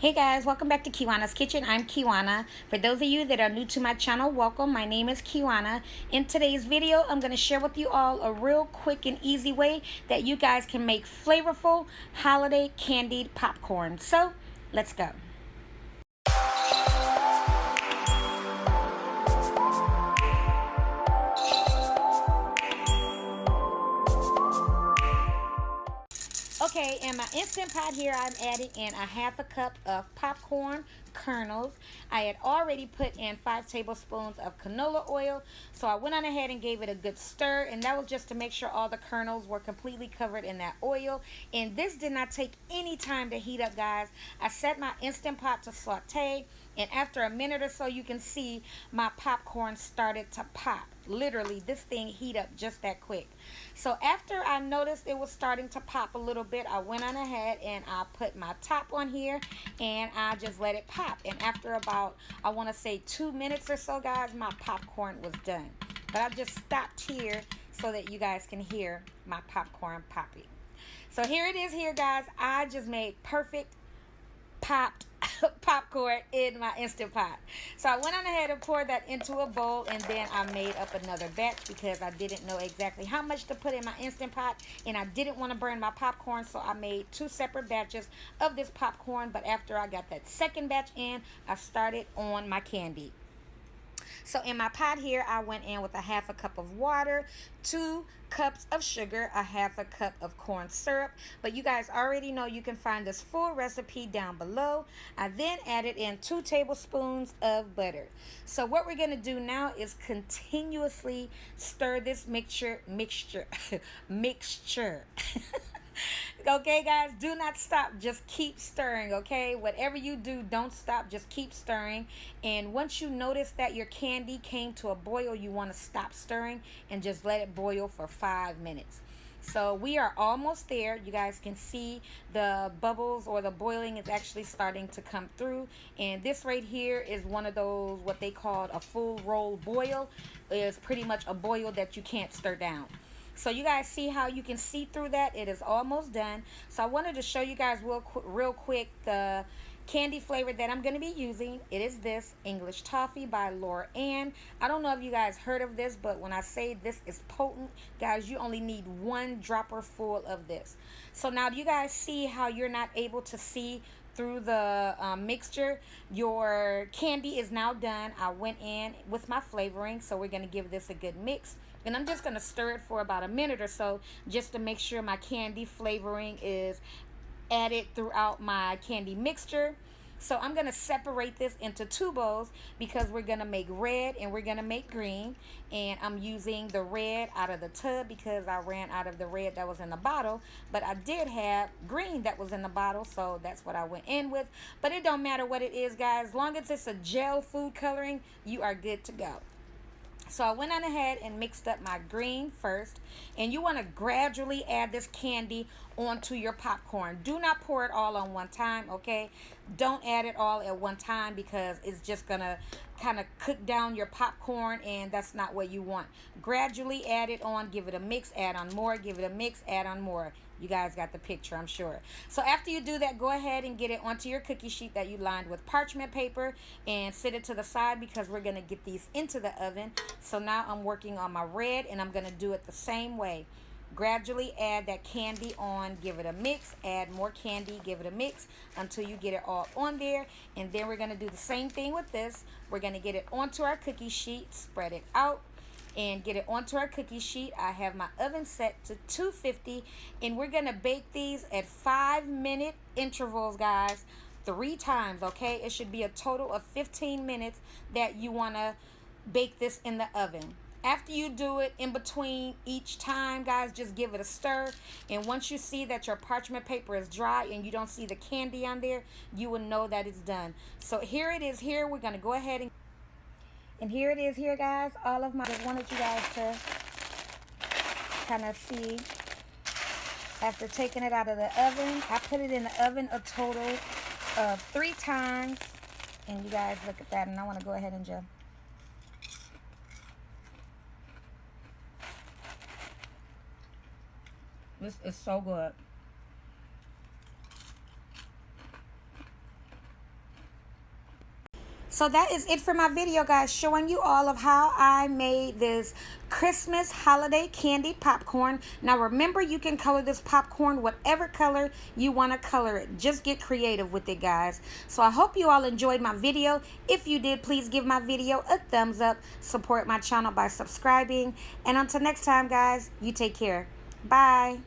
Hey guys, welcome back to Kiwanna's Kitchen. I'm Kiwanna. For those of you that are new to my channel, welcome. My name is Kiwanna. In today's video, I'm going to share with you all a real quick and easy way that you guys can make flavorful holiday candied popcorn. So, let's go. Okay, in my Instant Pot here, I'm adding in a half a cup of popcorn kernels. I had already put in 5 tablespoons of canola oil, so I went on ahead and gave it a good stir, and that was just to make sure all the kernels were completely covered in that oil. And this did not take any time to heat up, guys. I set my Instant Pot to saute, and after a minute or so, you can see my popcorn started to pop. Literally, this thing heat up just that quick. So after I noticed it was starting to pop a little bit, I went on ahead and I put my top on here and I just let it pop. And after about, I want to say 2 minutes or so, guys, my popcorn was done. But I just stopped here so that you guys can hear my popcorn popping. So here it is here, guys. I just made perfect popped popcorn in my Instant Pot. So I went on ahead and poured that into a bowl, and then I made up another batch because I didn't know exactly how much to put in my Instant Pot, and I didn't want to burn my popcorn, so I made 2 separate batches of this popcorn. But after I got that second batch in, I started on my candy. So in my pot here, I went in with a half a cup of water, 2 cups of sugar, a half a cup of corn syrup. But you guys already know you can find this full recipe down below. I then added in 2 tablespoons of butter. So what we're going to do now is continuously stir this mixture. Okay, guys, do not stop. Just keep stirring, okay? Whatever you do, don't stop. Just keep stirring. And once you notice that your candy came to a boil, you want to stop stirring and just let it boil for 5 minutes. So we are almost there. You guys can see the bubbles or the boiling is actually starting to come through. And this right here is one of those, what they call a full roll boil. It's pretty much a boil that you can't stir down. So you guys see how you can see through that? It is almost done. So I wanted to show you guys real quick the candy flavor that I'm going to be using. It is this English Toffee by Laura Ann. I don't know if you guys heard of this, but when I say this is potent, guys, you only need 1 dropper full of this. So now do you guys see how you're not able to see through the mixture? Your candy is now done. I went in with my flavoring, so we're going to give this a good mix. And I'm just going to stir it for about a minute or so just to make sure my candy flavoring is added throughout my candy mixture. So I'm going to separate this into 2 bowls because we're going to make red and we're going to make green. And I'm using the red out of the tub because I ran out of the red that was in the bottle. But I did have green that was in the bottle, so that's what I went in with. But it don't matter what it is, guys. As long as it's a gel food coloring, you are good to go. So I went on ahead and mixed up my green first. And you want to gradually add this candy onto your popcorn. Do not pour it all on one time, okay? Don't add it all at one time because it's just going to kind of cook down your popcorn, and that's not what you want. Gradually add it on, give it a mix, add on more, give it a mix, add on more. You guys got the picture, I'm sure. So after you do that, go ahead and get it onto your cookie sheet that you lined with parchment paper and set it to the side because we're going to get these into the oven. So now I'm working on my red, and I'm going to do it the same way. Gradually add that candy on, give it a mix, add more candy, give it a mix until you get it all on there. And then we're going to do the same thing with this. We're going to get it onto our cookie sheet, spread it out, and get it onto our cookie sheet. I have my oven set to 250, and we're going to bake these at 5-minute intervals, guys, 3 times, okay? It should be a total of 15 minutes that you want to bake this in the oven. After you do it, in between each time, guys, just give it a stir. And once you see that your parchment paper is dry and you don't see the candy on there, you will know that it's done. So here it is here. We're going to go ahead and here it is here, guys. All of my, I just wanted you guys to kind of see. After taking it out of the oven, I put it in the oven a total of 3 times. And you guys look at that. And I want to go ahead and just... This is so good. So that is it for my video, guys, showing you all of how I made this Christmas holiday candy popcorn. Now remember, you can color this popcorn whatever color you want to color it. Just get creative with it, guys. So I hope you all enjoyed my video. If you did, please give my video a thumbs up. Support my channel by subscribing. And until next time, guys, you take care. Bye.